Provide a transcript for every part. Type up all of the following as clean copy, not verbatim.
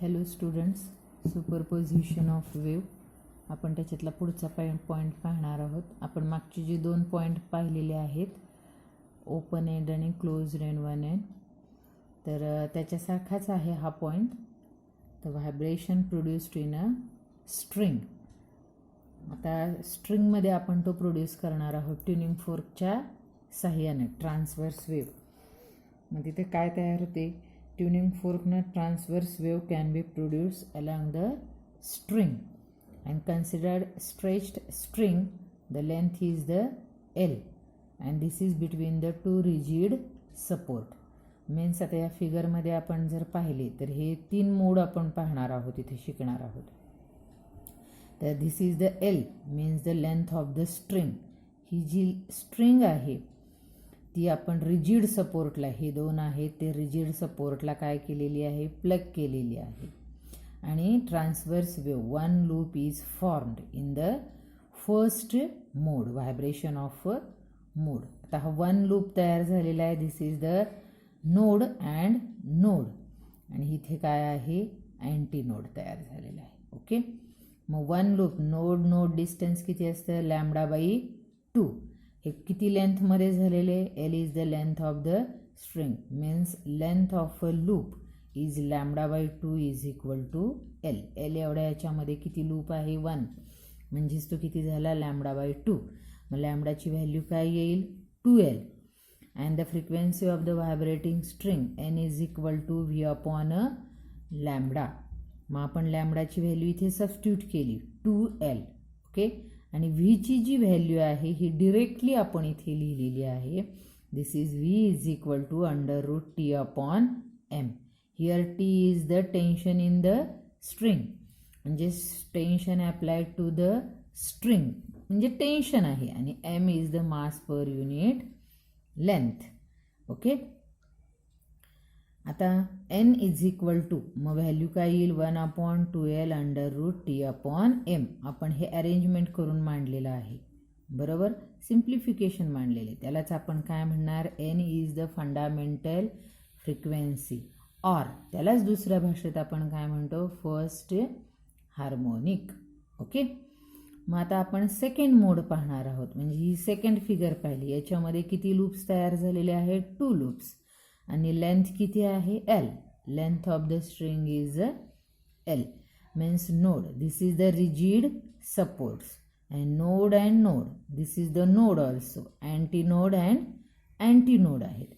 Hello students, superposition of wave आपण त्याच्यातला पुढचा पॉईंट पाहणार आहोत. आपण मागचे जे 2 पॉईंट पाहिलेले आहेत, ओपन एंड आणि क्लोज एंड वन एंड, तर त्याच्यासारखाच आहे हा पॉईंट. तर vibration produced in a string. आता स्ट्रिंगमध्ये आपण तो प्रोड्यूस करणार आहोत ट्युनिंग फोर्कच्या साह्याने, ट्रान्सवर्स वेव्ह. मग तिथे काय तयार होते? Tuning fork transverse wave can be produced along the string, and considered stretched string, the length is the L, and this is between the two rigid support. Means आता या फिगरमध्ये आपण जर पाहिले तर हे 3 मोड आपण पाहणार आहोत, इथे शिकणार आहोत. तर this is the L means the length of the string. ही जी स्ट्रिंग आहे ती आपण रिजिड सपोर्टला, हे 2 आहेत ते रिजिड सपोर्टला काय केलेली आहे? प्लग केलेली आहे. आणि transverse wave 1 loop is formed in the first mode, vibration of mode. आता हा 1 लूप तयार झालेला आहे. This is the node and node, आणि इथे काय आहे? अँटी नोड तयार झालेला आहे. ओके, मग 1 लूप, नोड नोड डिस्टन्स किती असतं? λ/2. हे किती लेंथमध्ये झालेले? L is the length of the string. Means length of a loop is λ/2 is equal to L. L एवढ्या याच्यामध्ये किती लूप आहे? 1. म्हणजेच तो किती झाला? λ/2. मग लॅम्डाची व्हॅल्यू काय येईल? 2L. And the frequency of the vibrating string N is equal to V/λ. मग आपण लॅम्डाची व्हॅल्यू इथे सबस्टिट्यूट केली, 2L. ओके, आणि व्हीची जी व्हॅल्यू आहे ही डिरेक्टली आपण इथे लिहिलेली आहे. This is V is equal to √T/m. Here T is the tension in the string, म्हणजे tension applied to the string म्हणजे टेन्शन आहे, आणि m is the mass per unit length. Okay, आता n इज इक्वल टू, मग value काय येईल? 1/2L √T/m. आपण हे अरेंजमेंट करून मांडलेलं आहे, बरोबर? सिम्प्लिफिकेशन मांडलेले, त्यालाच आपण काय म्हणणार? n is the fundamental frequency, or त्यालाच दुसऱ्या भाषेत आपण काय म्हणतो? First harmonic. ओके, मग आता आपण सेकंड मोड पाहणार आहोत. म्हणजे ही सेकंड फिगर पाहिली, याच्यामध्ये किती लूप्स तयार झालेले आहेत? 2 लूप्स. आणि लेंथ किती आहे? L. Length of the string is L. Means node, this is the rigid supports, and node and node, this is the node also. Anti node and anti node आहेत.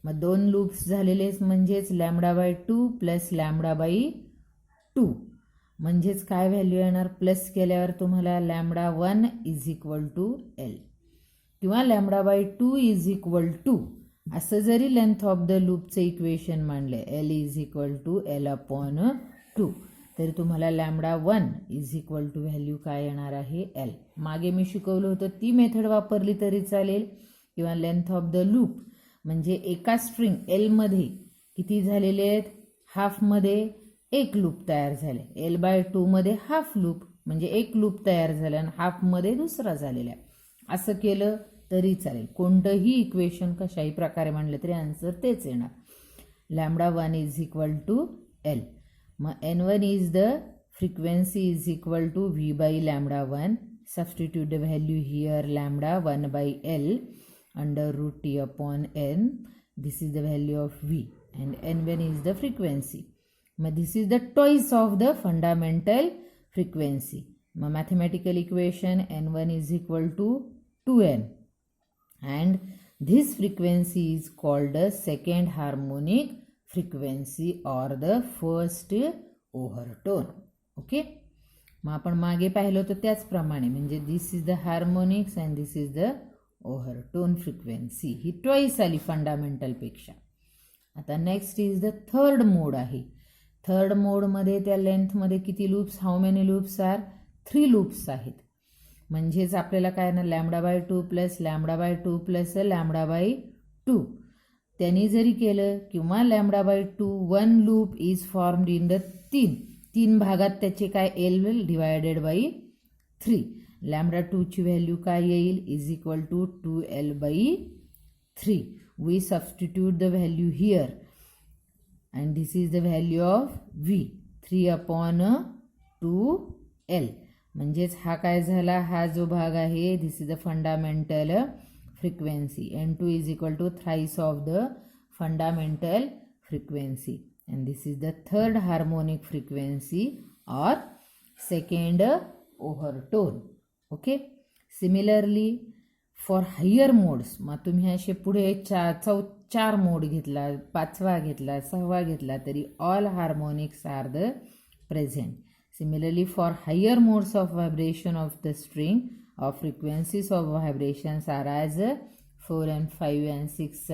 मग 2 loops झालेलेच, म्हणजेच λ/2 plus λ/2. म्हणजेच काय value येणार? Plus केल्यावर तुम्हाला λ1 is equal to L, किंवा λ/2 इज इक्वल टू, असं जरी लेंथ ऑफ द लूपचं इक्वेशन मांडले, L is equal to L/2, तरी तुम्हाला λ1 इज इक्वल टू व्हॅल्यू काय येणार आहे? L. मागे मी शिकवलं होतं ती मेथड वापरली तरी चालेल, किंवा लेंथ ऑफ द लूप म्हणजे एका स्ट्रिंग Lमध्ये किती झालेले आहेत? हाफमध्ये 1 लूप तयार झाले, L/2 मध्ये हाफ लूप म्हणजे 1 लूप तयार झाला, आणि हाफमध्ये दुसरा झालेला आहे. असं केलं तरी चालेल, कोणतंही इक्वेशन कशाही प्रकारे मांडलं तरी आन्सर तेच येणार. λ1 इज इक्वल टू L. मग N1 is the frequency is equal to V/λ1. Substitute the value here, λ1/L √T/n. This is the value of V, and N1 is the frequency. मग this is the twice of the fundamental frequency. मग mathematical equation N1 is equal to 2N, and this frequency is called the second harmonic frequency or the first overtone. ओके, मग आपण मागे पाहिलं होतं त्याचप्रमाणे, म्हणजे this is the harmonics and this is the overtone frequency. ही ट्वाईस आली फंडामेंटलपेक्षा. आता next is the third mode आहे. थर्ड मोडमध्ये त्या लेंथमध्ये किती loops? How many loops are? 3 loops आहेत. म्हणजेच आपल्याला काय ना, λ/2 प्लस λ/2 प्लस λ/2 त्यांनी जरी केलं, किंवा λ/2 1 loop is formed in the 3 भागात त्याचे काय? L divided by 3. λ2 ची व्हॅल्यू काय येईल? Is equal to 2L/3. We substitute the value here, and this is the value of V. 3/2L. म्हणजेच हा काय झाला, हा जो भाग आहे this is the fundamental frequency. N2 is equal to thrice of the fundamental frequency and this is the third harmonic frequency or second overtone. Okay, similarly for higher modes, मग तुम्ही असे पुढे चार मोड घेतला, पाचवा घेतला, सहावा घेतला तरी all harmonics are the present. Similarly for higher modes of vibration of the string or frequencies of vibrations are as 4 and 5 and 6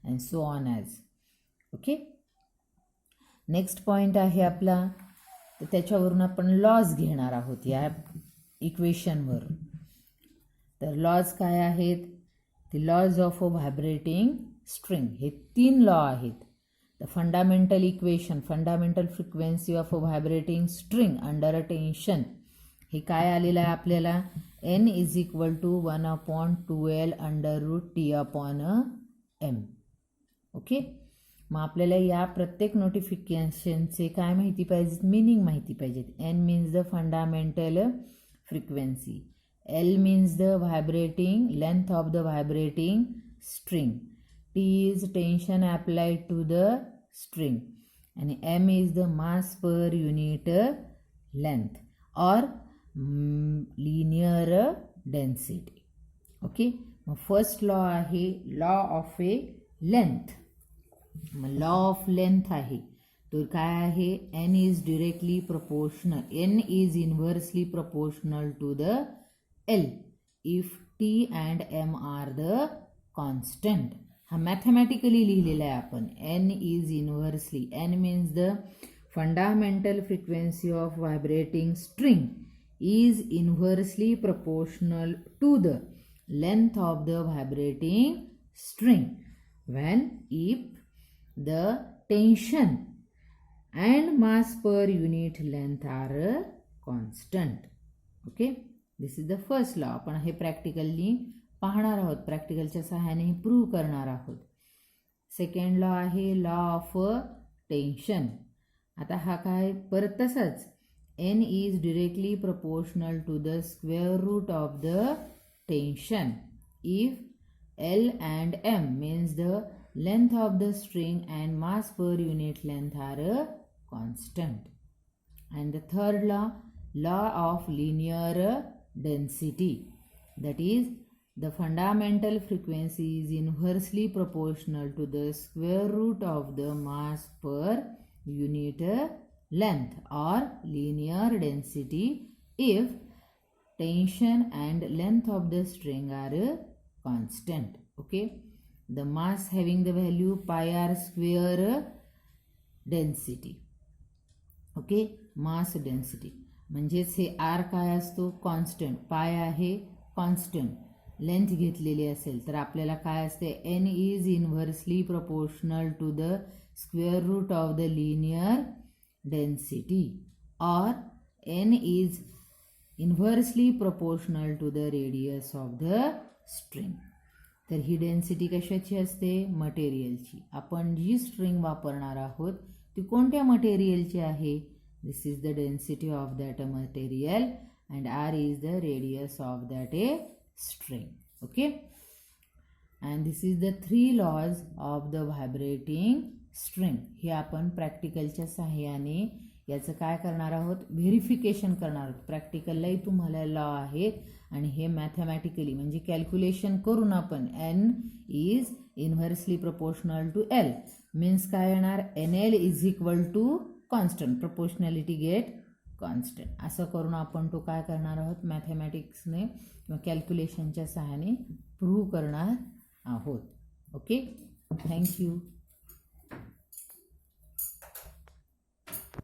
and so on as. Okay, next point आहे आपला, तर त्याच्यावरून आपण लॉज घेणार आहोत या इक्वेशनवरून. तर लॉज काय आहेत, the laws of a vibrating string. हे 3 लॉ आहेत. The fundamental equation, fundamental frequency of a vibrating string under a tension, हे काय आलेलं आहे आपल्याला, N is equal to 1/2L √T/M. Okay, मग आपल्याला या प्रत्येक नोटिफिकेशनचे काय माहिती पाहिजेत, मिनिंग माहिती पाहिजेत. N means the fundamental frequency, L means the vibrating length of the vibrating string, T is tension applied to the string आणि M is the mass per unit length or linear density. Okay, मग first law आहे law of a length. Law of length आहे तो काय आहे, N is directly proportional, N is inversely proportional to the L if T and M are the constant. हा mathematically लिहिलेला आहे आपण. N is inversely, N means the fundamental frequency of vibrating string is inversely proportional to the length of the vibrating string when if the tension and mass per unit length are constant. Okay, this is the first law. आपण हे practically पाहणार आहोत, प्रॅक्टिकलच्या सहाय्याने हे prove करणार आहोत. Second law आहे law of tension. आता हा काय परत तसाच, N is directly proportional to the square root of the tension if L and M means the length of the string and mass per unit length are constant. And the third law, law of linear density, that is the fundamental frequency is inversely proportional to the square root of the mass per unit length or linear density if tension and length of the string are constant. Okay, the mass having the value pi r square density. Okay, mass density म्हणजेच हे r काय असतो, constant, पाय आहे constant, length घेतलेली असेल तर आपल्याला काय असते, N is inversely proportional to the square root of the linear density or N is inversely proportional to the radius of the string. तर ही डेन्सिटी कशाची असते, मटेरियलची. आपण जी स्ट्रिंग वापरणार आहोत ती कोणत्या मटेरियलची आहे, this is the density of that material and R is the radius of that a string. Okay, and this is the 3 laws of the vibrating string. हे आपण प्रॅक्टिकलच्या सहाय्याने याचं काय करणार आहोत, व्हेरिफिकेशन करणार आहोत. प्रॅक्टिकललाही तुम्हाला लॉ आहेत आणि हे मॅथमॅटिकली म्हणजे कॅल्क्युलेशन करून आपण N is inversely proportional to L means काय येणार, NL is equal to constant, proportionality get constant. असं करून आपण तो काय करणार आहोत, मॅथमॅटिक्सने किंवा कॅल्क्युलेशनच्या सहाय्याने प्रूव्ह करणार आहोत. Okay, thank you.